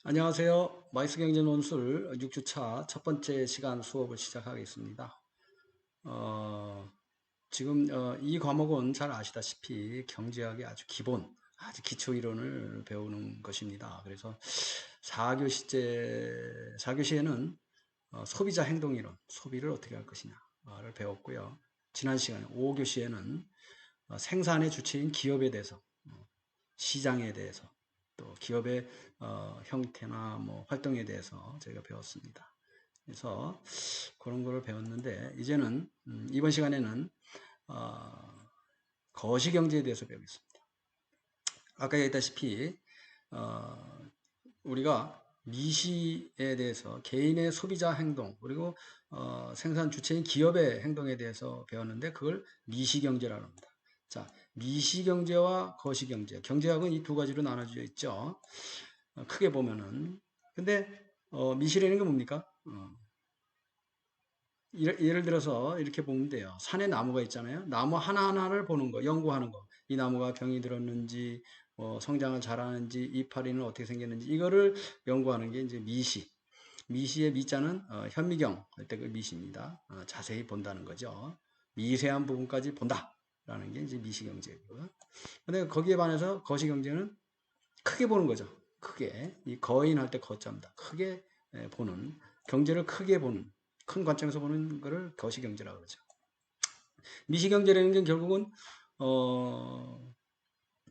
안녕하세요. 마이스경제 논술 6주차 첫 번째 시간 수업을 시작하겠습니다. 지금 이 과목은 잘 아시다시피 경제학의 아주 기본, 아주 기초 이론을 배우는 것입니다. 그래서 4교시에는 소비자 행동 이론, 소비를 어떻게 할 것이냐를 배웠고요. 지난 시간에 5교시에는 생산의 주체인 기업에 대해서, 시장에 대해서, 또 기업의 형태나 뭐 활동에 대해서 저희가 배웠습니다. 그래서 그런 거를 배웠는데 이제는 이번 시간에는 어, 거시경제에 대해서 배우겠습니다. 아까 얘기했다시피 우리가 미시에 대해서 개인의 소비자 행동 그리고 생산 주체인 기업의 행동에 대해서 배웠는데 그걸 미시경제라고 합니다. 자, 미시경제와 거시경제, 경제학은 이 두 가지로 나눠져 있죠. 크게 보면은 근데 미시라는 게 뭡니까? 예를 들어서 이렇게 보면 돼요. 산에 나무가 있잖아요. 나무 하나하나를 보는 거, 연구하는 거. 이 나무가 병이 들었는지, 성장을 잘하는지, 이파리는 어떻게 생겼는지, 이거를 연구하는 게 이제 미시. 미시의 미자는 현미경 할 때 그 미시입니다. 자세히 본다는 거죠. 미세한 부분까지 본다라는 게 이제 미시경제고요. 근데 거기에 반해서 거시경제는 크게 보는 거죠. 크게. 이 거인할 때 거자입니다. 크게 보는, 경제를 크게 보는, 큰 관점에서 보는 거를 거시경제라고 그러죠. 미시경제라는 게 결국은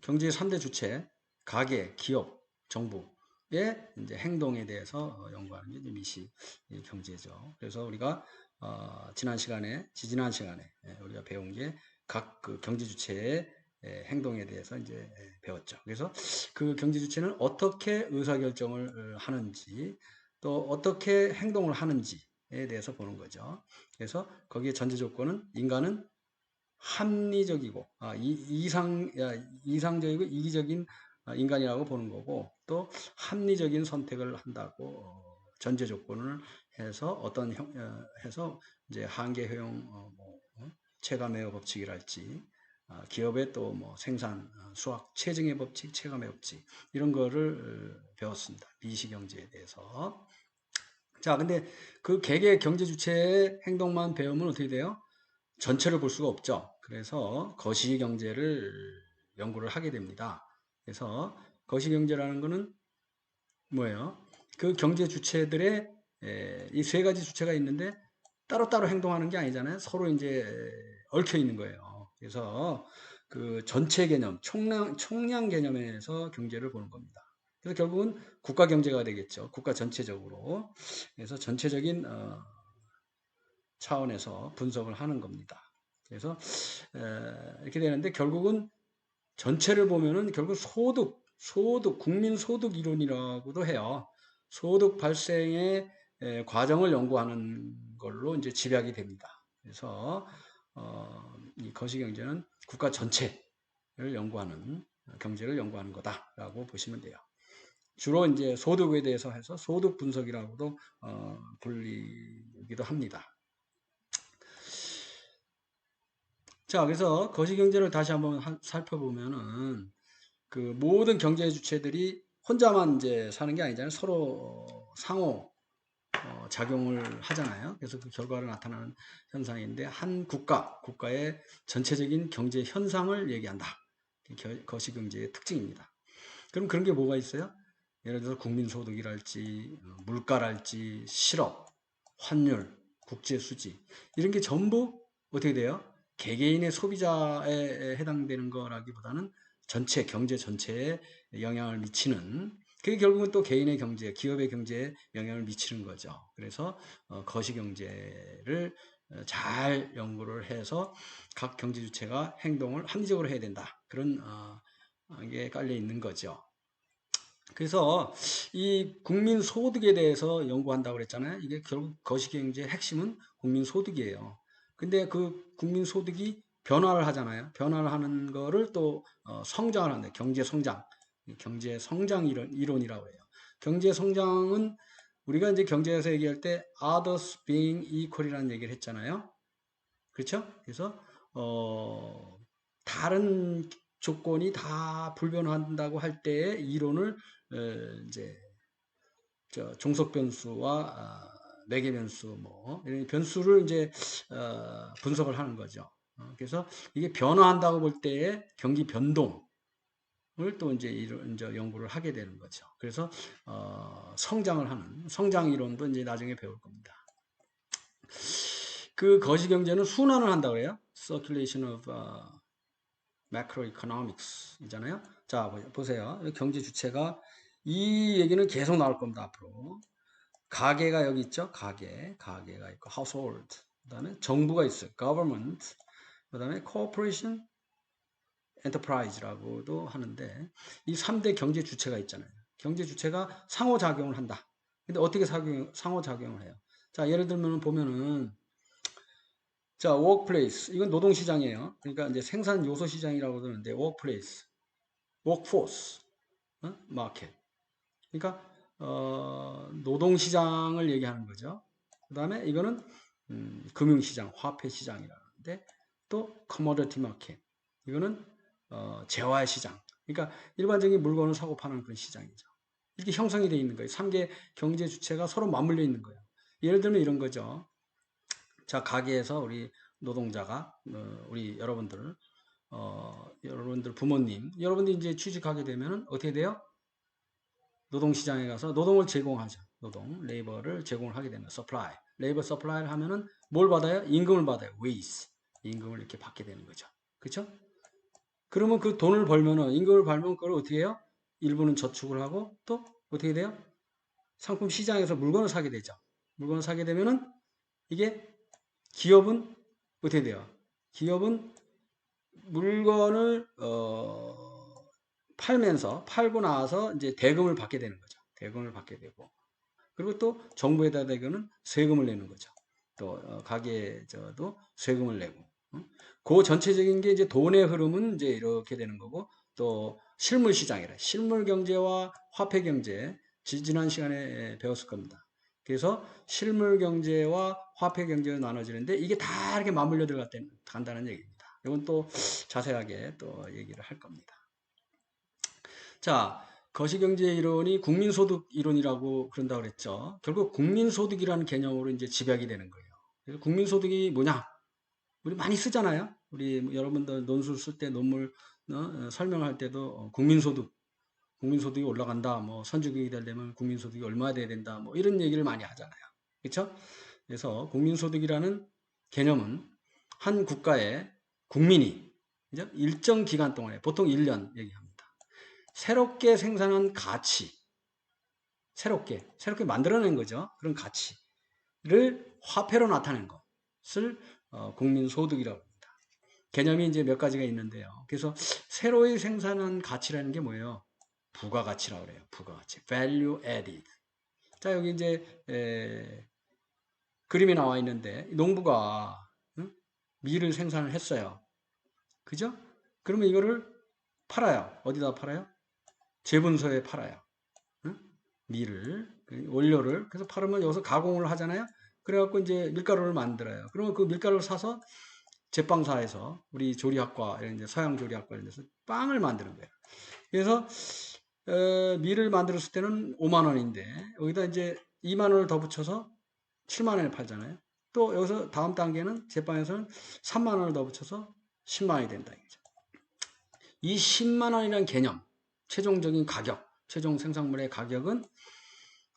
경제의 3대 주체, 가계, 기업, 정부의 이제 행동에 대해서 연구하는 게 이제 미시 경제죠. 그래서 우리가 지난 시간에, 지지난 시간에 우리가 배운 게 각 그 경제 주체의 행동에 대해서 이제 배웠죠. 그래서 그 경제 주체는 어떻게 의사결정을 하는지 또 어떻게 행동을 하는지에 대해서 보는 거죠. 그래서 거기에 전제 조건은 인간은 합리적이고 이상적이고 이기적인 인간이라고 보는 거고 또 합리적인 선택을 한다고 전제 조건을 해서 해서 이제 한계 효용 체감의 법칙이랄지 기업의 또 뭐 생산 수학 체증의 법칙 체감의 법칙 이런 거를 배웠습니다. 미시경제에 대해서. 자, 근데 그 개개 경제 주체의 행동만 배우면 어떻게 돼요? 전체를 볼 수가 없죠. 그래서 거시경제를 연구를 하게 됩니다. 그래서 거시경제라는 것은 뭐예요? 그 경제 주체들의 이 세 가지 주체가 있는데 따로따로 행동하는 게 아니잖아요. 서로 이제 얽혀 있는 거예요. 그래서 그 전체 개념, 총량 개념에서 경제를 보는 겁니다. 그래서 결국은 국가 경제가 되겠죠. 국가 전체적으로. 그래서 전체적인 차원에서 분석을 하는 겁니다. 그래서 이렇게 되는데 결국은 전체를 보면은 결국 국민 소득 이론이라고도 해요. 소득 발생의 과정을 연구하는 걸로 이제 집약이 됩니다. 그래서 이 거시경제는 국가 전체를 연구하는 경제를 연구하는 거다라고 보시면 돼요. 주로 이제 소득에 대해서 해서 소득 분석이라고도 불리기도 합니다. 자, 그래서 거시경제를 다시 한번 살펴보면은 그 모든 경제 주체들이 혼자만 이제 사는 게 아니잖아요. 서로 상호 작용을 하잖아요. 그래서 그 결과로 나타나는 현상인데 한 국가의 전체적인 경제 현상을 얘기한다. 거시경제의 특징입니다. 그럼 그런 게 뭐가 있어요? 예를 들어서 국민소득이랄지 물가랄지 실업, 환율, 국제수지 이런 게 전부 어떻게 돼요? 개개인의 소비자에 해당되는 거라기보다는 전체 경제 전체에 영향을 미치는 그게 결국은 또 개인의 경제, 기업의 경제에 영향을 미치는 거죠. 그래서 거시경제를 잘 연구를 해서 각 경제 주체가 행동을 합리적으로 해야 된다. 그런 게 깔려 있는 거죠. 그래서 이 국민 소득에 대해서 연구한다고 그랬잖아요. 이게 결국 거시경제의 핵심은 국민 소득이에요. 근데 그 국민 소득이 변화를 하잖아요. 변화를 하는 거를 또 성장을 하는데 경제 성장 이론이라고 해요. 경제 성장은 우리가 이제 경제에서 얘기할 때 others being equal이라는 얘기를 했잖아요. 그렇죠? 그래서 다른 조건이 다 불변한다고 할 때의 이론을 이제 종속 변수와 매개 변수 뭐 이런 변수를 이제 분석을 하는 거죠. 그래서 이게 변화한다고 볼 때의 경기 변동을 또 이제 연구를 하게 되는 거죠. 그래서 성장을 하는 성장 이론도 이제 나중에 배울 겁니다. 그 거시경제는 순환을 한다고 해요. Circulation of Macroeconomics 이잖아요. 자, 보세요. 경제 주체가 이 얘기는 계속 나올 겁니다. 앞으로. 가계가 여기 있죠. 가계가 있고 household. 그다음에 정부가 있어요. government. 그다음에 corporation, enterprise라고도 하는데 이 3대 경제 주체가 있잖아요. 경제 주체가 상호작용을 한다. 근데 어떻게 상호작용을 해요? 자, 예를 들면 보면은 자, workplace. 이건 노동시장이에요. 그러니까 이제 생산 요소 시장이라고 그러는데 workplace, workforce, market. 그러니까 노동시장을 얘기하는 거죠. 그 다음에 이거는 금융시장, 화폐시장이라는데 또 commodity market. 이거는 재화시장. 그러니까 일반적인 물건을 사고 파는 그런 시장이죠. 이렇게 형성이 되어 있는 거예요. 3개 경제 주체가 서로 맞물려 있는 거예요. 예를 들면 이런 거죠. 자, 가게에서 우리 노동자가 우리 여러분들 부모님, 여러분들이 이제 취직하게 되면 어떻게 돼요? 노동시장에 가서 노동을 제공하죠. 레이버를 제공을 하게 되면 supply, 레이버 서플라이를 하면은 뭘 받아요? 임금을 받아요. wage, 임금을 이렇게 받게 되는 거죠. 그렇죠? 그러면 그 돈을 벌면은 임금을 벌면 그걸 어떻게 해요? 일부는 저축을 하고 또 어떻게 돼요? 상품 시장에서 물건을 사게 되죠. 물건을 사게 되면은 이게 기업은 어떻게 돼요? 기업은 물건을 팔고 나서 이제 대금을 받게 되는 거죠. 대금을 받게 되고 그리고 또 정부에다 대고는 세금을 내는 거죠. 또 가게에서도 세금을 내고 그 전체적인 게 이제 돈의 흐름은 이제 이렇게 되는 거고 또 실물 시장이라 실물 경제와 화폐 경제 지난 시간에 배웠을 겁니다. 그래서 실물 경제와 화폐 경제로 나눠지는데 이게 다 이렇게 맞물려 들어간다는 얘기입니다. 이건 또 자세하게 또 얘기를 할 겁니다. 자, 거시경제 이론이 국민소득 이론이라고 그런다고 그랬죠. 결국 국민소득이라는 개념으로 이제 집약이 되는 거예요. 그래서 국민소득이 뭐냐? 우리 많이 쓰잖아요. 우리 여러분들 논술 쓸 때 논문 설명할 때도 국민소득이 올라간다. 뭐 선진국이 되려면 국민소득이 얼마 돼야 된다. 뭐 이런 얘기를 많이 하잖아요. 그렇죠? 그래서 국민소득이라는 개념은 한 국가의 국민이 그죠? 일정 기간 동안에 보통 1년 얘기합니다. 새롭게 생산한 가치, 새롭게 만들어낸 거죠. 그런 가치를 화폐로 나타낸 것을 국민소득이라고 합니다. 개념이 이제 몇 가지가 있는데요. 그래서 새로이 생산한 가치라는 게 뭐예요? 부가가치라고 그래요. 부가가치, value added. 자, 여기 이제 그림이 나와 있는데 농부가 밀을 생산을 했어요. 그죠? 그러면 이거를 팔아요. 어디다 팔아요? 제분소에 팔아요. 밀을, 원료를. 그래서 팔으면 여기서 가공을 하잖아요. 그래갖고 이제 밀가루를 만들어요. 그러면 그 밀가루를 사서 제빵사에서 우리 조리학과, 이런 서양 조리학과 이런 데서 빵을 만드는 거예요. 그래서 밀을 만들었을 때는 5만 원인데 여기다 이제 2만 원을 더 붙여서 7만 원에 팔잖아요. 또 여기서 다음 단계는 제빵에서는 3만 원을 더 붙여서 10만 원이 된다 이거죠. 이 10만 원이라는 개념, 최종적인 가격, 최종 생산물의 가격은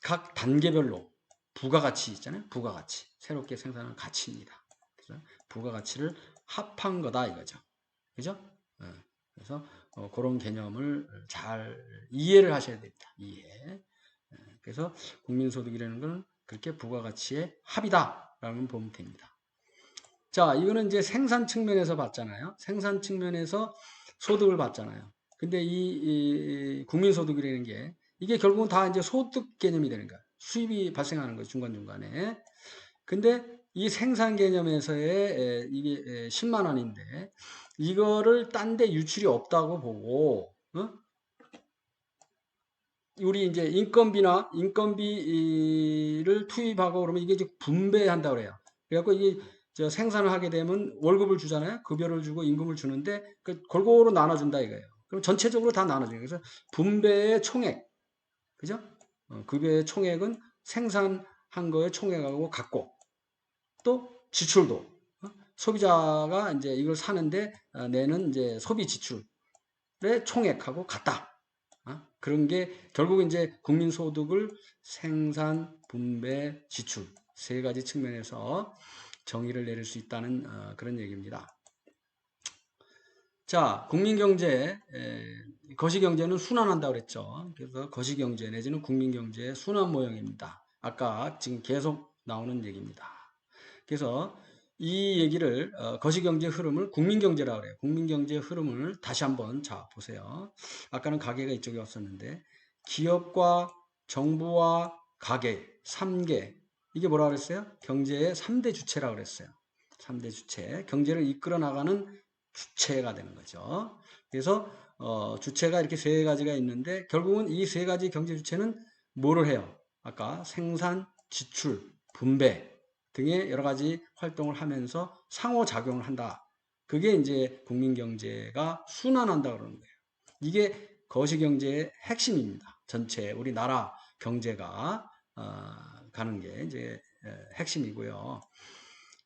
각 단계별로 부가가치 있잖아요. 부가가치, 새롭게 생산한 가치입니다. 그래서 부가가치를 합한 거다 이거죠. 그죠? 그래서 그런 개념을 잘 이해를 하셔야 됩니다. 이해. 그래서 국민소득이라는 건 그렇게 부가가치의 합이다라고 보면 됩니다. 자, 이거는 이제 생산 측면에서 봤잖아요. 생산 측면에서 소득을 받잖아요. 근데 이 국민소득이라는 게 이게 결국은 다 이제 소득 개념이 되는 거야. 수입이 발생하는 거예요. 중간중간에. 근데 이 생산 개념에서의 이게 10만 원인데 이거를 딴 데 유출이 없다고 보고 우리 이제 인건비를 투입하고 그러면 이게 이제 분배한다고 그래요. 그래갖고 이게 생산을 하게 되면 월급을 주잖아요. 급여를 주고 임금을 주는데 그 골고루 나눠준다 이거예요. 그럼 전체적으로 다 나눠줘요. 그래서 분배의 총액, 그죠? 급여의 총액은 생산한 거의 총액하고 같고, 또 지출도 소비자가 이제 이걸 사는데 내는 이제 소비 지출의 총액하고 같다. 그런 게 결국 이제 국민소득을 생산, 분배, 지출 세 가지 측면에서 정의를 내릴 수 있다는 그런 얘기입니다. 자, 국민경제, 거시경제는 순환한다고 그랬죠. 그래서 거시경제 내지는 국민경제의 순환 모형입니다. 아까 지금 계속 나오는 얘기입니다. 그래서 이 얘기를 거시경제 흐름을 국민경제라고 그래요. 국민경제 흐름을 다시 한번 자 보세요. 아까는 가계가 이쪽에 왔었는데 기업과 정부와 가계 3개 이게 뭐라고 그랬어요? 경제의 3대 주체라고 그랬어요. 3대 주체. 경제를 이끌어 나가는 주체가 되는 거죠. 그래서 주체가 이렇게 세 가지가 있는데 결국은 이 세 가지 경제 주체는 뭐를 해요? 아까 생산, 지출, 분배 등의 여러 가지 활동을 하면서 상호작용을 한다. 그게 이제 국민경제가 순환한다 그러는 거예요. 이게 거시경제의 핵심입니다. 전체 우리나라 경제가 가는 게 이제 핵심이고요.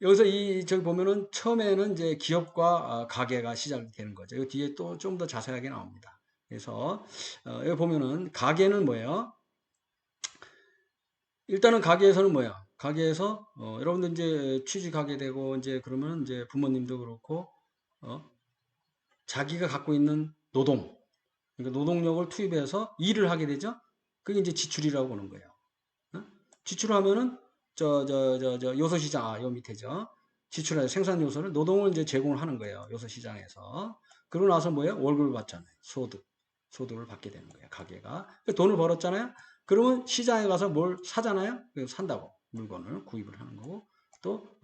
여기서 저기 보면은 처음에는 이제 기업과 가계가 시작이 되는 거죠. 이 뒤에 또 좀 더 자세하게 나옵니다. 그래서 여기 보면은 가계는 뭐예요? 일단은 가게에서는 뭐야? 가게에서 여러분들 이제 취직하게 되고 이제 그러면 이제 부모님도 그렇고 자기가 갖고 있는 노동, 그러니까 노동력을 투입해서 일을 하게 되죠. 그게 이제 지출이라고 보는 거예요. 지출하면은 요소 시장 요 밑에죠. 지출할 생산 요소를 노동을 이제 제공을 하는 거예요. 요소 시장에서. 그러고 나서 뭐예요? 월급을 받잖아요. 소득을 받게 되는 거예요. 가게가 돈을 벌었잖아요. 그러면 시장에 가서 뭘 사잖아요. 산다고 물건을 구입을 하는 거고 또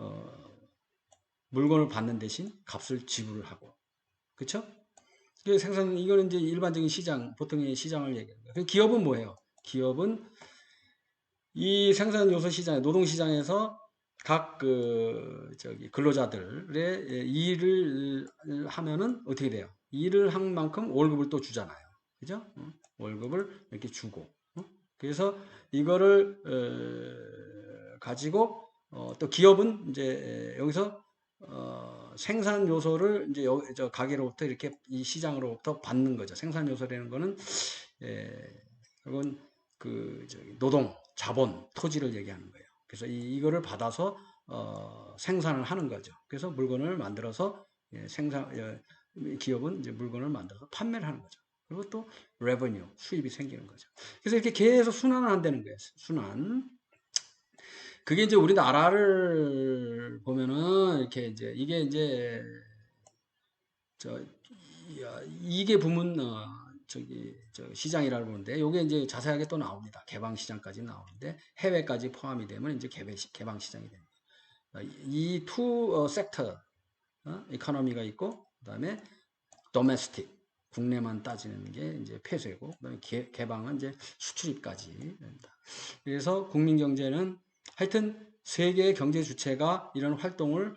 물건을 받는 대신 값을 지불을 하고 그렇죠? 생산 이거는 이제 일반적인 시장 보통의 시장을 얘기하는 거예요. 기업은 뭐예요? 기업은 이 생산 요소 시장, 노동 시장에서 각 근로자들의 일을 하면은 어떻게 돼요? 일을 한 만큼 월급을 또 주잖아요. 그죠? 월급을 이렇게 주고. 그래서 이거를 가지고 또 기업은 이제 여기서 생산 요소를 이제 저 가게로부터 이렇게 이 시장으로부터 받는 거죠. 생산 요소라는 거는 그건 노동, 자본, 토지를 얘기하는 거예요. 그래서 이거를 받아서 생산을 하는 거죠. 그래서 물건을 만들어서 기업은 이제 물건을 만들어서 판매를 하는 거죠. 그리고 또 revenue, 수입이 생기는 거죠. 그래서 이렇게 계속 순환을 한다는 거예요. 순환. 그게 이제 우리나라를 보면은 이렇게 이게 이제 이게 부문 시장이라고 보는데 요게 이제 자세하게 또 나옵니다. 개방 시장까지 나오는데 해외까지 포함이 되면 이제 개방 시장이 됩니다. 이 투 섹터 이코노미가 있고 그다음에 도메스틱 국내만 따지는 게 이제 폐쇄고 그다음에 개방은 이제 수출입까지 됩니다. 그래서 국민 경제는 하여튼 세계의 경제 주체가 이런 활동을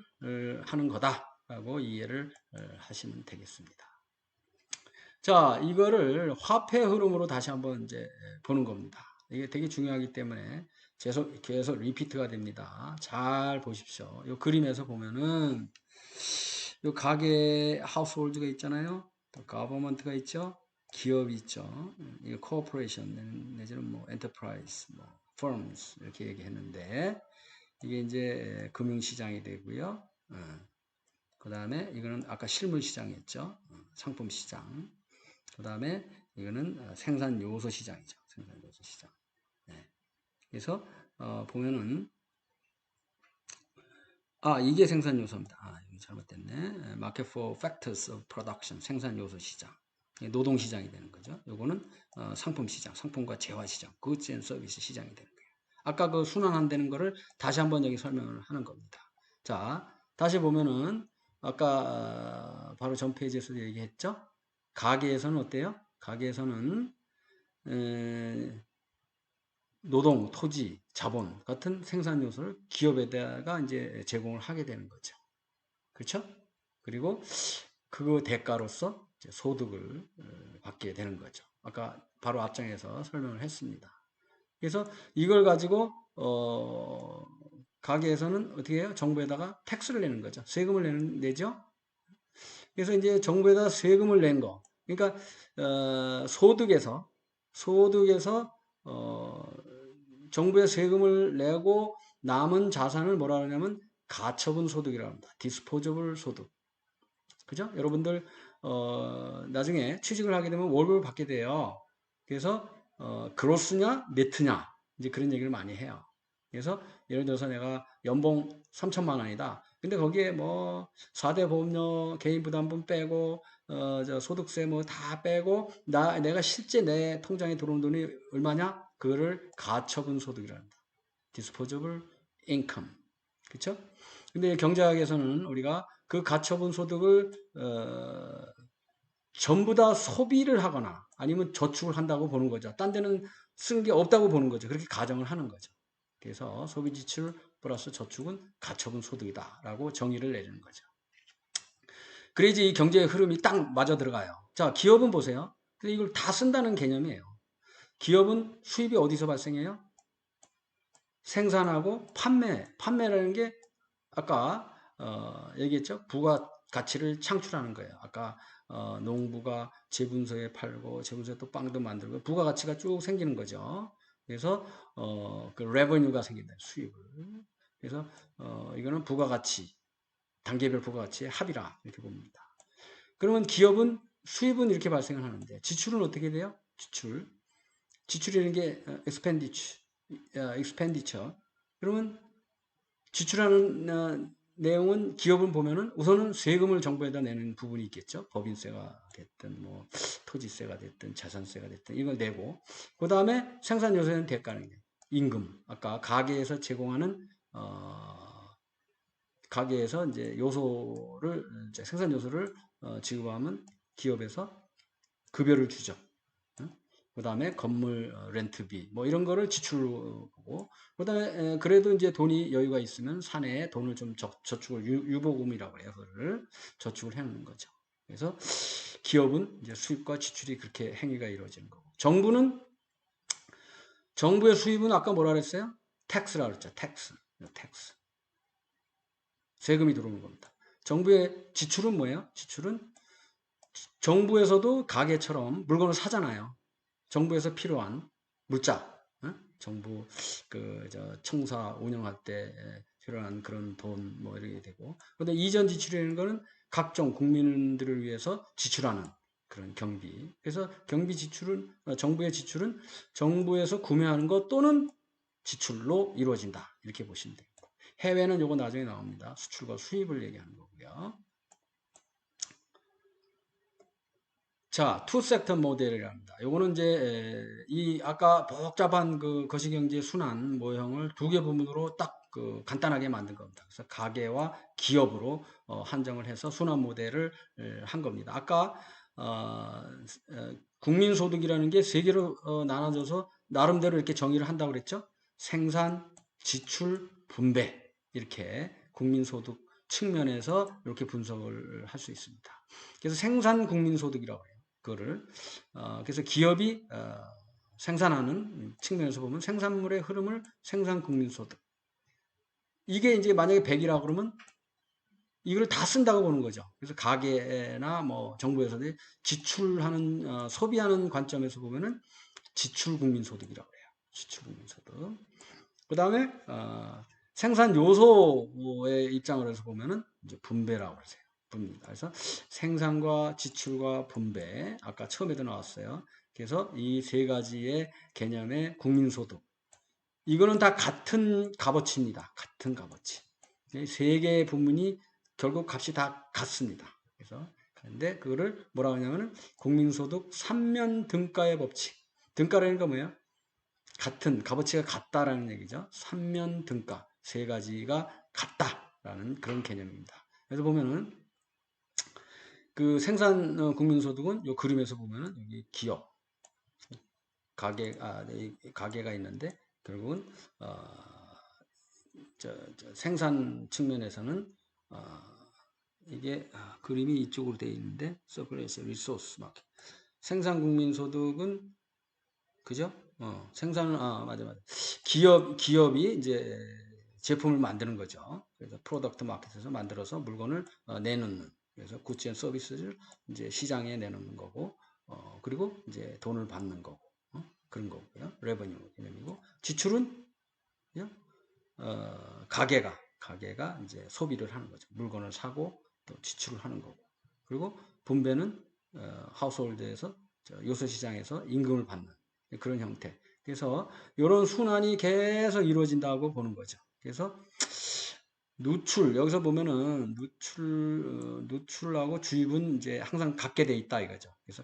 하는 거다라고 이해를 하시면 되겠습니다. 자, 이거를 화폐 흐름으로 다시 한번 이제 보는 겁니다. 이게 되게 중요하기 때문에 계속 리피트가 됩니다. 잘 보십시오. 이 그림에서 보면은 이 가게 하우스홀드가 있잖아요. 또 가버먼트가 있죠. 기업이 있죠. 이거 코퍼레이션 내지는 뭐 엔터프라이즈, 뭐 firms 이렇게 얘기했는데 이게 이제 금융시장이 되고요. 그 다음에 이거는 아까 실물시장이었죠. 상품시장. 그 다음에 이거는 생산 요소 시장이죠. 생산 요소 시장. 네. 그래서 보면은 이게 생산 요소입니다. 이거 잘못됐네. Market for Factors of Production 생산 요소 시장. 노동 시장이 되는 거죠. 요거는 상품 시장, 상품과 재화 시장, Goods and Service 시장이 되는 거예요. 아까 그 순환한다는 거를 다시 한번 여기 설명을 하는 겁니다. 자, 다시 보면은 아까 바로 전 페이지에서도 얘기했죠. 가게에서는 어때요? 가게에서는 노동, 토지, 자본 같은 생산 요소를 기업에다가 이제 제공을 하게 되는 거죠. 그렇죠? 그리고 그 대가로서 소득을 받게 되는 거죠. 아까 바로 앞장에서 설명을 했습니다. 그래서 이걸 가지고 가게에서는 어떻게 해요? 정부에다가 텍스를 내는 거죠. 세금을 내죠. 그래서 이제 정부에다 세금을 낸 거. 그러니까 소득에서 어, 정부에 세금을 내고 남은 자산을 뭐라 하냐면 가처분 소득이라고 합니다. 디스포저블 소득. 그죠? 여러분들 나중에 취직을 하게 되면 월급을 받게 돼요. 그래서 그로스냐 네트냐 이제 그런 얘기를 많이 해요. 그래서 예를 들어서 내가 연봉 3천만 원이다. 근데 거기에 뭐 4대 보험료, 개인 부담분 빼고 저 소득세 뭐 다 빼고 내가 실제 내 통장에 들어온 돈이 얼마냐? 그거를 가처분 소득이라는 다 disposable income. 그렇죠? 근데 경제학에서는 우리가 그 가처분 소득을 전부 다 소비를 하거나 아니면 저축을 한다고 보는 거죠. 딴 데는 쓴 게 없다고 보는 거죠. 그렇게 가정을 하는 거죠. 그래서 소비 지출 플러스 저축은 가처분 소득이다라고 정의를 내리는 거죠. 그래야지 이 경제의 흐름이 딱 맞아 들어가요. 자, 기업은 보세요. 근데 이걸 다 쓴다는 개념이에요. 기업은 수입이 어디서 발생해요? 생산하고 판매라는 게 아까 얘기했죠. 부가가치를 창출하는 거예요. 아까 농부가 제분소에 팔고 제분소에 또 빵도 만들고 부가가치가 쭉 생기는 거죠. 그래서 그 레버뉴가 생긴다. 수입을. 그래서 이거는 부가가치, 단계별 부가가치의 합이라 이렇게 봅니다. 그러면 기업은 수입은 이렇게 발생을 하는데 지출은 어떻게 돼요? 지출이라는 게 expenditure. 그러면 지출하는 내용은 기업을 보면은 우선은 세금을 정부에다 내는 부분이 있겠죠. 법인세가 됐든 뭐 토지세가 됐든 자산세가 됐든 이걸 내고 그 다음에 생산 요소에는 대가는 임금. 아까 가게에서 제공하는 가게에서 이제 요소를 이제 생산 요소를 지급하면 기업에서 급여를 주죠. 그 다음에 건물 렌트비 뭐 이런 거를 지출로 보고 그 다음에 그래도 이제 돈이 여유가 있으면 사내에 돈을 좀 저축을 유보금이라고 해요. 그거를 저축을 해놓는 거죠. 그래서 기업은 이제 수입과 지출이 그렇게 행위가 이루어지는 거고 정부의 수입은 아까 뭐라 그랬어요? 텍스라고 그랬죠. 텍스. 세금이 들어오는 겁니다. 정부의 지출은 뭐예요? 지출은 정부에서도 가게처럼 물건을 사잖아요. 정부에서 필요한 물자, 정부 청사 운영할 때 필요한 그런 돈 뭐 이렇게 되고, 그런데 이전 지출이라는 거는 각종 국민들을 위해서 지출하는 그런 경비. 그래서 경비 지출은 정부의 지출은 정부에서 구매하는 것 또는 지출로 이루어진다 이렇게 보시면 됩니다. 해외는 요거 나중에 나옵니다. 수출과 수입을 얘기하는 거고요. 자, 투 섹터 모델이랍니다. 요거는 이제 이 아까 복잡한 그 거시경제 순환 모형을 두 개 부분으로 딱 그 간단하게 만든 겁니다. 그래서 가계와 기업으로 한정을 해서 순환 모델을 한 겁니다. 아까 국민소득이라는 게 세 개로 나눠져서 나름대로 이렇게 정의를 한다고 그랬죠. 생산, 지출, 분배 이렇게 국민소득 측면에서 이렇게 분석을 할 수 있습니다. 그래서 생산 국민소득이라고 해요. 그거를 그래서 기업이 생산하는 측면에서 보면 생산물의 흐름을 생산 국민소득 이게 이제 만약에 100이라고 그러면 이걸 다 쓴다고 보는 거죠. 그래서 가게나 뭐 정부에서 지출하는 소비하는 관점에서 보면은 지출 국민소득이라고 해요. 지출 국민소득. 그 다음에 생산 요소의 입장을 해서 보면은 이제 분배라고 그러세요. 그래서 생산과 지출과 분배 아까 처음에도 나왔어요. 그래서 이 세 가지의 개념의 국민소득 이거는 다 같은 값어치입니다. 같은 값어치. 세 개의 부문이 결국 값이 다 같습니다. 그래서 근데 그거를 뭐라고 하냐면은 국민소득 3면 등가의 법칙. 등가라는 건 뭐예요? 같은 값어치가 같다라는 얘기죠. 3면 등가 세 가지가 같다라는 그런 개념입니다. 그래서 보면은 그 생산 국민소득은 이 그림에서 보면은 여기 기업 가게가 있는데 결국은 생산 측면에서는 이게 그림이 이쪽으로 되어 있는데 서플라이 리소스 마켓 생산 국민소득은 그죠? 맞아. 기업이 이제 제품을 만드는 거죠. 그래서 프로덕트 마켓에서 만들어서 물건을 내놓는. 그래서 굿즈 앤 서비스를 이제 시장에 내놓는 거고, 그리고 이제 돈을 받는 거고, 그런 거고요. 레버뉴 개념이고, 지출은 그냥, 가게가 이제 소비를 하는 거죠. 물건을 사고 또 지출을 하는 거고. 그리고 분배는 하우스홀드에서 요소시장에서 임금을 받는 그런 형태. 그래서 이런 순환이 계속 이루어진다고 보는 거죠. 그래서 누출 여기서 보면은 누출하고 주입은 이제 항상 같게 돼 있다 이거죠. 그래서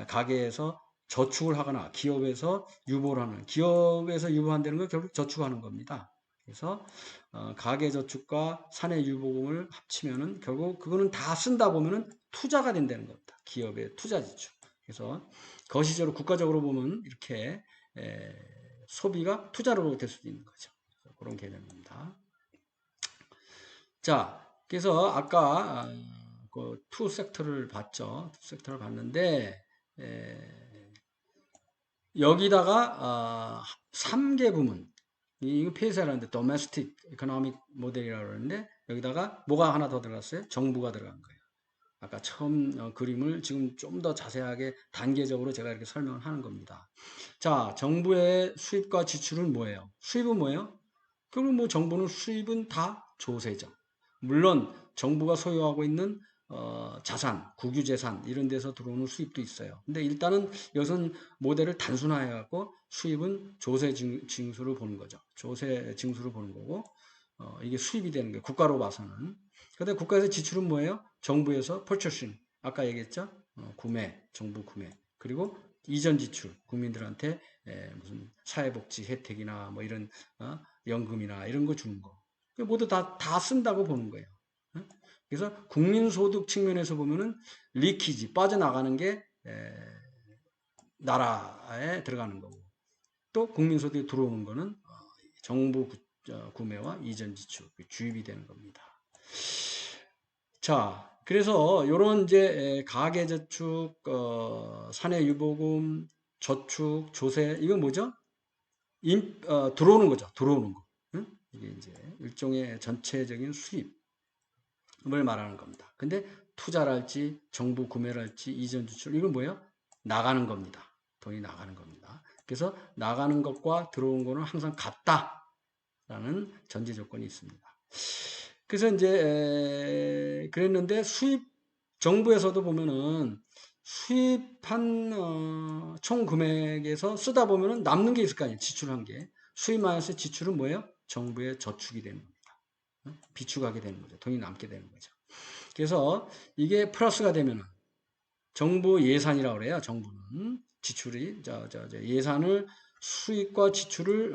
가게에서 저축을 하거나 기업에서 유보한다는 건 결국 저축하는 겁니다. 그래서 가계 저축과 사내 유보금을 합치면은 결국 그거는 다 쓴다 보면은 투자가 된다는 겁니다. 기업의 투자 지출. 그래서 거시적으로 국가적으로 보면 이렇게 소비가 투자로 될 수도 있는 거죠. 그런 개념입니다. 자, 그래서 아까 그투 섹터를 봤죠. 투 섹터를 봤는데 여기다가 3개 부문 이거 폐쇄라는데 도메스틱 이코노믹 모델이라고 그러는데 여기다가 뭐가 하나 더 들어갔어요? 정부가 들어간 거예요. 아까 처음 그림을 지금 좀 더 자세하게 단계적으로 제가 이렇게 설명을 하는 겁니다. 자, 정부의 수입과 지출은 뭐예요? 수입은 뭐예요? 그럼 뭐 정부는 수입은 다 조세죠. 물론 정부가 소유하고 있는 자산, 국유재산 이런 데서 들어오는 수입도 있어요. 근데 일단은 여기서는 모델을 단순화해 갖고 수입은 조세 징수를 보는 거죠. 조세 징수를 보는 거고 이게 수입이 되는 거예요. 국가로 봐서는. 근데 국가에서 지출은 뭐예요? 정부에서 purchasing 아까 얘기했죠? 정부 구매 그리고 이전 지출 국민들한테 무슨 사회복지 혜택이나 뭐 이런 연금이나 이런 거 주는 거 모두 다 쓴다고 보는 거예요. 그래서 국민소득 측면에서 보면은 리키지 빠져나가는 게 나라에 들어가는 거고 또 국민소득이 들어오는 거는 정부 구매와 이전 지출 주입이 되는 겁니다. 자, 그래서 이런 이제 가계저축, 사내유보금, 저축, 조세 이건 뭐죠? 들어오는 거죠. 들어오는 거. 응? 이게 이제 일종의 전체적인 수입을 말하는 겁니다. 근데 투자랄지 정부 구매랄지 이전 지출 이건 뭐예요? 나가는 겁니다. 돈이 나가는 겁니다. 그래서 나가는 것과 들어온 거는 항상 같다라는 전제 조건이 있습니다. 그래서 이제 그랬는데 정부에서도 보면은 수입한 총 금액에서 쓰다 보면은 남는 게 있을 거 아니에요. 지출한 게. 수입 마이너스 지출은 뭐예요? 정부의 저축이 되는 겁니다. 비축하게 되는 거죠. 돈이 남게 되는 거죠. 그래서 이게 플러스가 되면은 정부 예산이라고 그래요. 정부는 지출이 예산을 수입과 지출을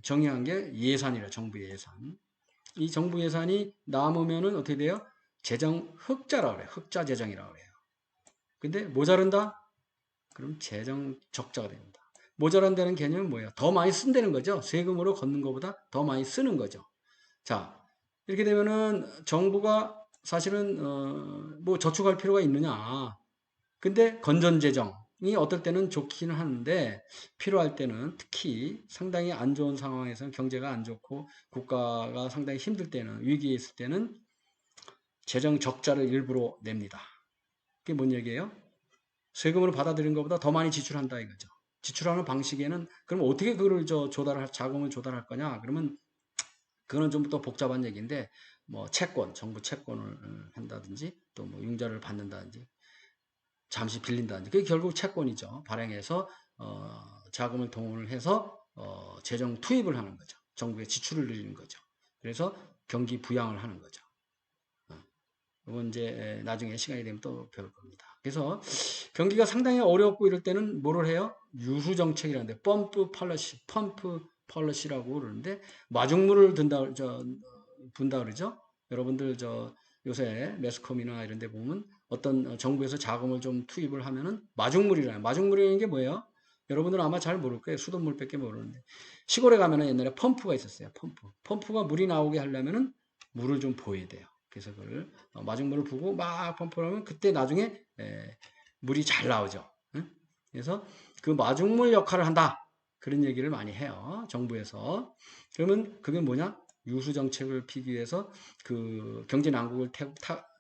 정의한 게 예산이라 정부의 예산. 이 정부 예산이 남으면은 어떻게 돼요? 재정 흑자라고 그래요. 흑자 재정이라고 그래요. 근데 모자른다? 그럼 재정 적자가 됩니다. 모자란다는 개념은 뭐예요? 더 많이 쓴다는 거죠. 세금으로 걷는 것보다 더 많이 쓰는 거죠. 자, 이렇게 되면은 정부가 사실은 뭐 저축할 필요가 있느냐? 근데 건전재정이 어떨 때는 좋기는 하는데 필요할 때는 특히 상당히 안 좋은 상황에서는 경제가 안 좋고 국가가 상당히 힘들 때는 위기에 있을 때는 재정 적자를 일부러 냅니다. 그게 뭔 얘기예요? 세금으로 받아들인 것보다 더 많이 지출한다 이거죠. 지출하는 방식에는 그럼 어떻게 그걸 자금을 조달할 거냐? 그러면 그거는 좀 더 복잡한 얘기인데 뭐 정부 채권을 한다든지 또 뭐 융자를 받는다든지 잠시 빌린다든지 그게 결국 채권이죠. 발행해서 자금을 동원을 해서 재정 투입을 하는 거죠. 정부의 지출을 늘리는 거죠. 그래서 경기 부양을 하는 거죠. 이건 이제 나중에 시간이 되면 또 배울 겁니다. 그래서 경기가 상당히 어렵고 이럴 때는 뭐를 해요? 유수 정책이라는데 펌프 펄러시라고 그러는데 마중물을 분다 그러죠. 여러분들 요새 매스컴이나 이런 데 보면 어떤 정부에서 자금을 좀 투입을 하면은 마중물이라는 게 뭐예요? 여러분들은 아마 잘 모를 거예요. 수돗물밖에 모르는데 시골에 가면은 옛날에 펌프가 있었어요. 펌프가 물이 나오게 하려면은 물을 좀 보여야 돼요. 그래서 그걸 마중물을 부고 막 펌프를 하면 그때 나중에 물이 잘 나오죠. 응? 그래서 그 마중물 역할을 한다. 그런 얘기를 많이 해요. 정부에서. 그러면 그게 뭐냐? 유수 정책을 피기 위해서 그 경제 난국을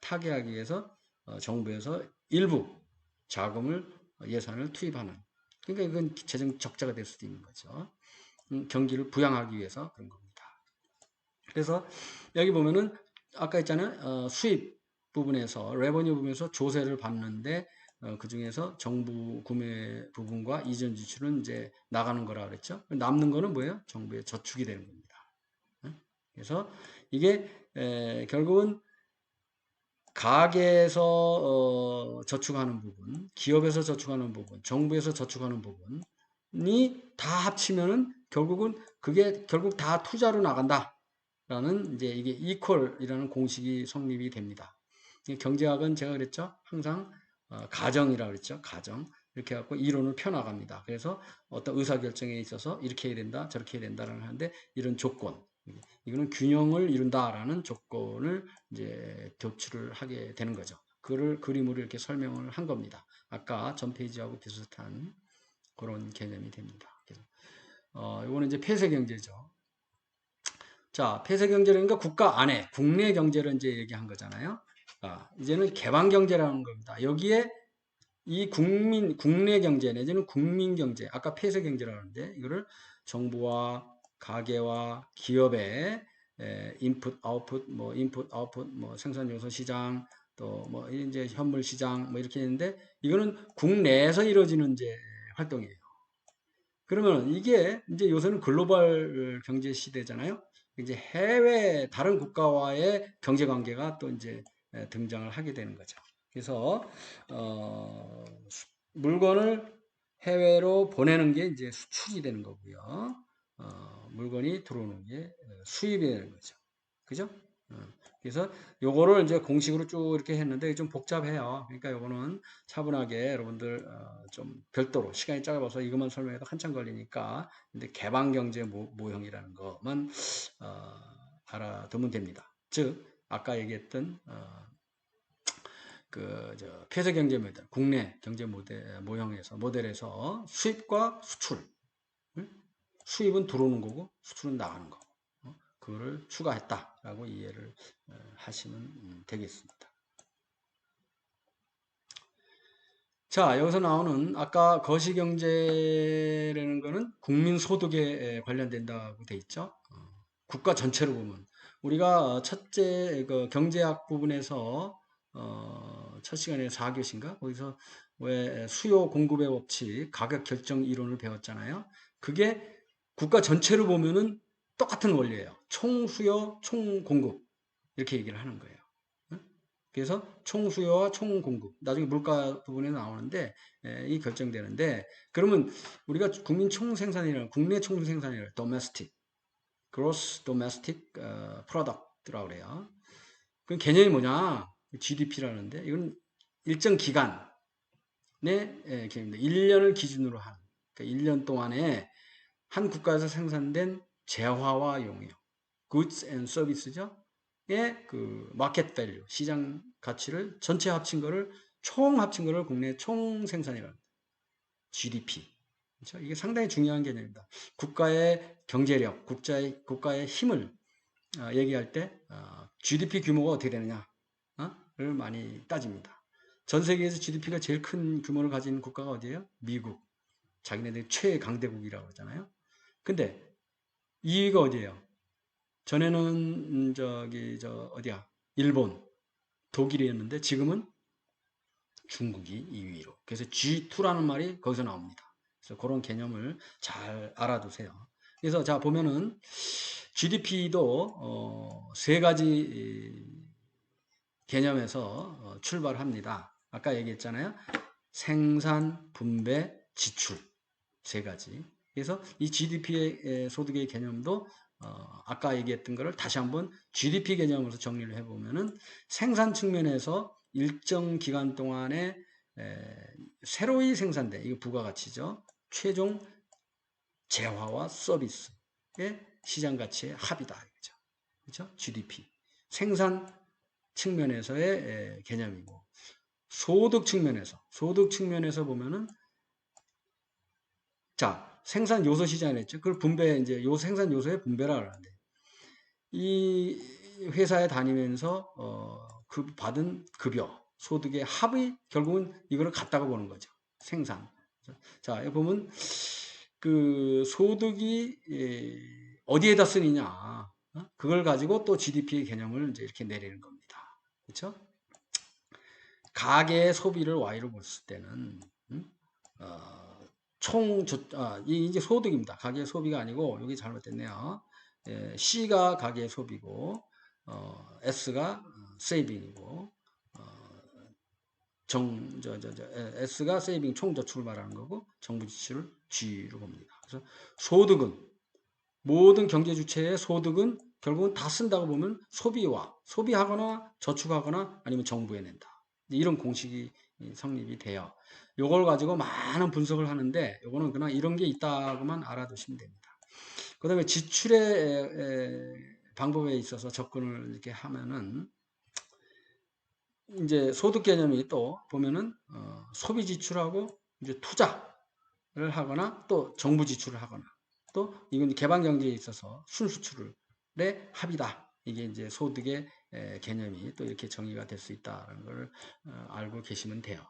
타개하기 위해서 정부에서 일부 자금을 예산을 투입하는. 그러니까 이건 재정 적자가 될 수도 있는 거죠. 경기를 부양하기 위해서 그런 겁니다. 그래서 여기 보면은 아까 했잖아요. 수입 부분에서 레버뉴 부분에서 조세를 받는데 그 중에서 정부 구매 부분과 이전 지출은 이제 나가는 거라 그랬죠. 남는 거는 뭐예요? 정부의 저축이 되는 겁니다. 그래서 이게 결국은 가계에서 저축하는 부분, 기업에서 저축하는 부분, 정부에서 저축하는 부분이 다 합치면은 결국은 그게 결국 다 투자로 나간다라는 이제 이게 이퀄이라는 공식이 성립이 됩니다. 경제학은 제가 그랬죠. 항상 가정이라고 그랬죠. 가정. 이렇게 해갖고 이론을 펴나갑니다. 그래서 어떤 의사결정에 있어서 이렇게 해야 된다, 저렇게 해야 된다라는 하는데 이런 조건, 이거는 균형을 이룬다라는 조건을 이제 격출을 하게 되는 거죠. 그를 그림으로 이렇게 설명을 한 겁니다. 아까 전 페이지하고 비슷한 그런 개념이 됩니다. 그래서 이거는 이제 폐쇄 경제죠. 자, 폐쇄 경제라니까 국가 안에 국내 경제를 이제 얘기한 거잖아요. 이제는 개방 경제라는 겁니다. 여기에 이 국내 경제 내지는 국민 경제, 아까 폐쇄 경제라고 하는데 이거를 정부와 가계와 기업의 인풋, 아웃풋, 뭐 인풋, 아웃풋, 뭐 생산 요소 시장, 또 뭐 이제 현물 시장 뭐 이렇게 있는데 이거는 국내에서 이루어지는 이제 활동이에요. 그러면 이게 이제 요새는 글로벌 경제 시대잖아요. 이제 해외 다른 국가와의 경제 관계가 또 이제 등장을 하게 되는 거죠. 그래서 물건을 해외로 보내는 게 이제 수출이 되는 거고요. 물건이 들어오는 게 수입이 되는 거죠. 그죠? 그래서 요거를 이제 공식으로 쭉 이렇게 했는데 좀 복잡해요. 그러니까 요거는 차분하게 여러분들 좀 별도로 시간이 짧아서 이것만 설명해도 한참 걸리니까 근데 개방경제 모형이라는 것만 알아두면 됩니다. 즉 아까 얘기했던 폐쇄 경제 모델, 국내 경제 모델에서 수입과 수출, 수입은 들어오는 거고 수출은 나가는 거고 그거를 추가했다라고 이해를 하시면 되겠습니다. 자, 여기서 나오는 아까 거시경제라는 거는 국민소득에 관련된다고 돼 있죠. 국가 전체로 보면 우리가 첫째 그 경제학 부분에서 첫 시간에 4교시인가 거기서 왜 수요 공급의 법칙, 가격 결정 이론을 배웠잖아요. 그게 국가 전체로 보면은 똑같은 원리예요. 총수요, 총공급 이렇게 얘기를 하는 거예요. 그래서 총수요와 총공급 나중에 물가 부분에 나오는데 이 결정되는데 그러면 우리가 국민 총생산이라는 국내 총생산이라는 domestic, gross domestic product라고 그래요. 그 개념이 뭐냐? GDP라는데 이건 일정 기간의 개념입니다. 1년을 기준으로 한 그러니까 1년 동안에 한 국가에서 생산된 재화와 용역, goods and services죠. 그 마켓 밸류, 시장 가치를 전체 합친 거를 총 합친 거를 국내 총 생산이라는 GDP. 그렇죠? 이게 상당히 중요한 개념입니다. 국가의 경제력, 국가의 힘을 얘기할 때 GDP 규모가 어떻게 되느냐를 많이 따집니다. 전 세계에서 GDP가 제일 큰 규모를 가진 국가가 어디예요? 미국. 자기네들이 최강대국이라고 하잖아요. 근데 2위가 어디예요? 전에는 어디야? 일본, 독일이었는데 지금은 중국이 2위로. 그래서 G2라는 말이 거기서 나옵니다. 그래서 그런 개념을 잘 알아두세요. 그래서 자 보면은 GDP도 세 가지 개념에서 출발합니다. 아까 얘기했잖아요. 생산, 분배, 지출 세 가지. 그래서 이 GDP의 소득의 개념도 아까 얘기했던 것을 다시 한번 GDP 개념으로 정리를 해보면은 생산 측면에서 일정 기간 동안에 새로이 생산된 이거 부가가치죠. 최종 재화와 서비스의 시장 가치의 합이다. 그렇죠? 그렇죠? GDP 생산 측면에서의 개념이고 소득 측면에서 보면은 자, 생산 요소 시장을 했죠. 그걸 분배, 이제 요 생산 요소의 분배라 하는데, 이 회사에 다니면서, 그 받은 급여, 소득의 합이 결국은 이거를 갖다가 보는 거죠. 생산. 자, 여기 보면, 그 소득이, 어디에다 쓰느냐. 그걸 가지고 또 GDP의 개념을 이제 이렇게 내리는 겁니다. 그렇죠? 가계의 소비를 Y로 봤을 때는, 어, 이제 소득입니다. 가계의 소비가 아니고, 여기 잘못됐네요. C가 가계의 소비고, S가 세이빙이고, S가 세이빙 총저축을 말하는 거고, 정부 지출을 G로 봅니다. 그래서 소득은, 모든 경제 주체의 소득은 결국은 다 쓴다고 보면 소비하거나 저축하거나 아니면 정부에 낸다. 이런 공식이 성립이 돼요. 요걸 가지고 많은 분석을 하는데 요거는 그냥 이런 게 있다고만 알아두시면 됩니다. 그 다음에 지출의 방법에 있어서 접근을 이렇게 하면은 이제 소득 개념이 또 보면은 소비 지출하고 이제 투자를 하거나 또 정부 지출을 하거나 또 이건 개방 경제에 있어서 순수출의 합이다. 이게 이제 소득의 개념이 또 이렇게 정의가 될 수 있다는 걸 알고 계시면 돼요.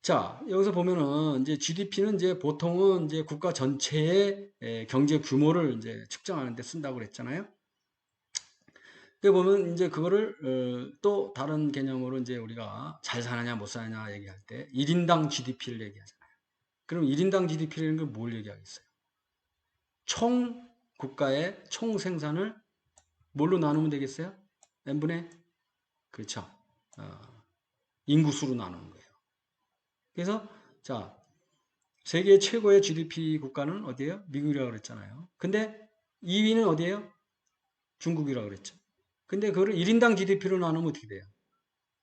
자, 여기서 보면은 이제 GDP는 이제 보통은 이제 국가 전체의 경제 규모를 이제 측정하는 데 쓴다고 그랬잖아요. 그 보면 이제 그거를 또 다른 개념으로 이제 우리가 잘 사느냐 못 사느냐 얘기할 때 1인당 GDP를 얘기하잖아요. 그럼 1인당 GDP라는 걸 뭘 얘기하겠어요? 총 국가의 총 생산을 뭘로 나누면 되겠어요? n분의 그렇죠. 인구수로 나누는 거예요. 그래서 자, 세계 최고의 GDP 국가는 어디예요? 미국이라고 그랬잖아요. 근데 2위는 어디예요? 중국이라고 그랬죠. 근데 그거를 1인당 GDP로 나누면 어떻게 돼요?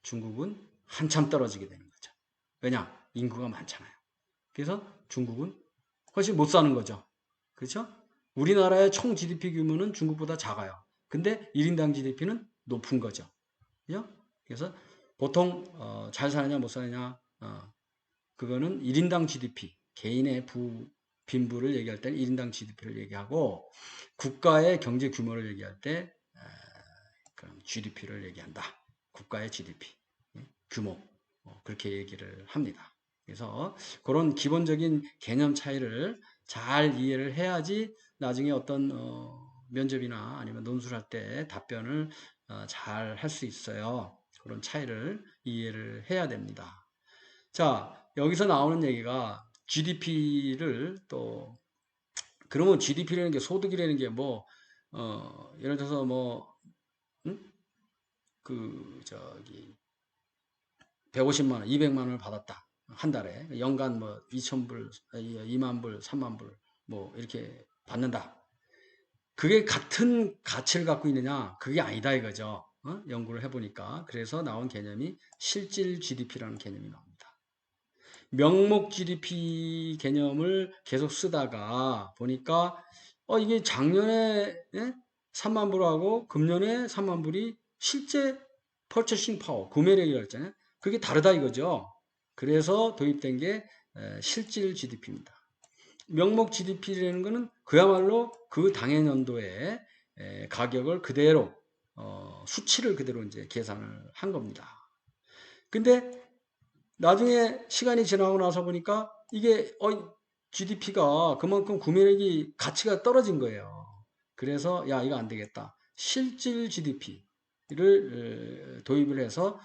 중국은 한참 떨어지게 되는 거죠. 왜냐? 인구가 많잖아요. 그래서 중국은 훨씬 못 사는 거죠. 그렇죠? 우리나라의 총 GDP 규모는 중국보다 작아요. 근데 1인당 GDP는 높은 거죠. 그죠? 그래서 보통 잘 사느냐 못 사느냐 그거는 1인당 GDP 개인의 빈부를 얘기할 때는 1인당 GDP를 얘기하고 국가의 경제 규모를 얘기할 때 그럼 GDP를 얘기한다. 국가의 GDP 규모 그렇게 얘기를 합니다. 그래서 그런 기본적인 개념 차이를 잘 이해를 해야지 나중에 어떤 면접이나 아니면 논술을 할 때 답변을 잘 할 수 있어요. 그런 차이를 이해를 해야 됩니다. 자, 여기서 나오는 얘기가 GDP를 또 그러면 GDP라는 게 소득이라는 게 뭐 예를 들어서 뭐 그 저기 150만 원, 200만 원을 받았다. 한 달에 연간 뭐 2,000불, 2만 불, 3만 불 뭐 이렇게 받는다. 그게 같은 가치를 갖고 있느냐? 그게 아니다 이거죠. 연구를 해보니까 그래서 나온 개념이 실질 GDP라는 개념이 나옵니다. 명목 GDP 개념을 계속 쓰다가 보니까 이게 작년에 3만 불하고 금년에 3만 불이 실제 퍼체싱 파워, 구매력이라고 했잖아요. 그게 다르다 이거죠. 그래서 도입된 게 실질 GDP입니다. 명목 GDP라는 것은 그야말로 그 당해 연도의 가격을 그대로 수치를 그대로 이제 계산을 한 겁니다. 근데 나중에 시간이 지나고 나서 보니까 이게 GDP가 그만큼 구매력이 가치가 떨어진 거예요. 그래서 야 이거 안 되겠다. 실질 GDP를 도입을 해서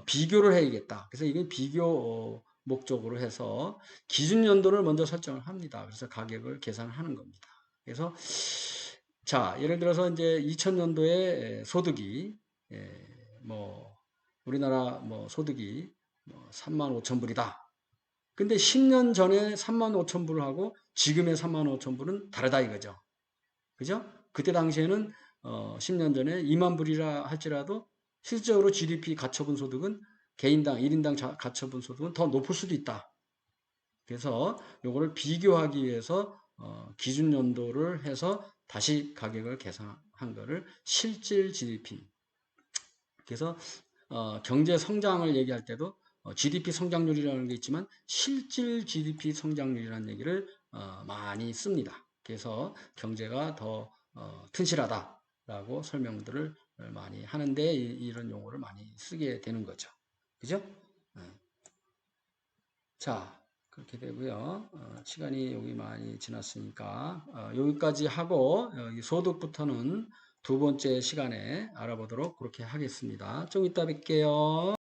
비교를 해야겠다. 그래서 이게 비교 목적으로 해서 기준 연도를 먼저 설정을 합니다. 그래서 가격을 계산하는 겁니다. 그래서 자 예를 들어서 이제 2000년도에 소득이 뭐 우리나라 뭐 소득이 3만 5천 불이다. 근데 10년 전에 3만 5천 불하고 지금의 3만 5천 불은 다르다 이거죠. 그죠? 그때 당시에는 10년 전에 2만 불이라 할지라도 실질적으로 GDP 가처분 소득은 개인당 1인당 가처분 소득은 더 높을 수도 있다. 그래서 요거를 비교하기 위해서 기준 연도를 해서 다시 가격을 계산한 거를 실질 GDP. 그래서 경제 성장을 얘기할 때도 GDP 성장률이라는 게 있지만 실질 GDP 성장률이라는 얘기를 많이 씁니다. 그래서 경제가 더 튼실하다라고 설명들을 많이 하는데 이런 용어를 많이 쓰게 되는 거죠. 그죠? 자, 그렇게 되고요. 시간이 여기 많이 지났으니까 여기까지 하고 소득부터는 두 번째 시간에 알아보도록 그렇게 하겠습니다. 좀 이따 뵐게요.